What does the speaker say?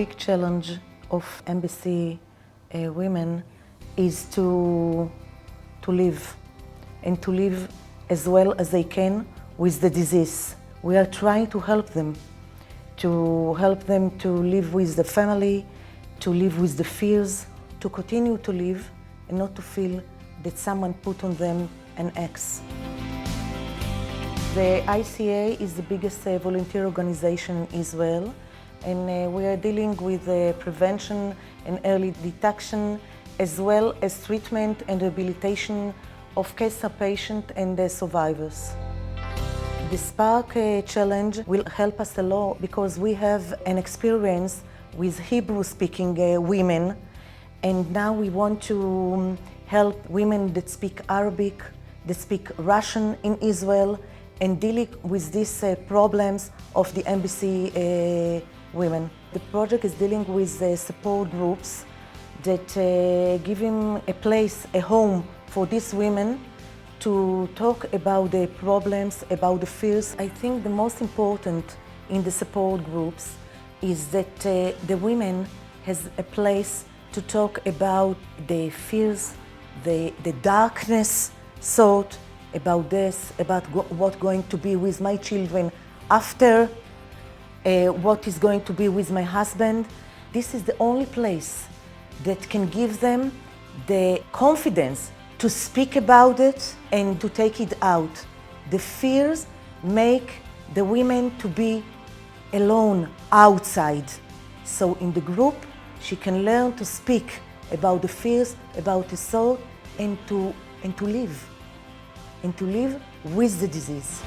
big challenge of MBC women is to live, and to live as well as they can with the disease. We are trying to help them to live with the family, to live with the fears, to continue to live and not to feel that someone put on them an X. The ICA is the biggest volunteer organization in Israel, and we are dealing with prevention and early detection, as well as treatment and rehabilitation of cancer patients and their survivors. The Spark Challenge will help us a lot because we have an experience with Hebrew-speaking women, and now we want to help women that speak Arabic, that speak Russian in Israel, and dealing with these problems of the MBC women. The project is dealing with support groups that give them a place, a home for these women to talk about the problems, about the fears. I think the most important in the support groups is that the women has a place to talk about the fears, the darkness thought about this, about what's going to be with my children after, what is going to be with my husband. This is the only place that can give them the confidence to speak about it and to take it out. The fears make the women to be alone outside. So in the group, she can learn to speak about the fears, about the thought, and to live with the disease.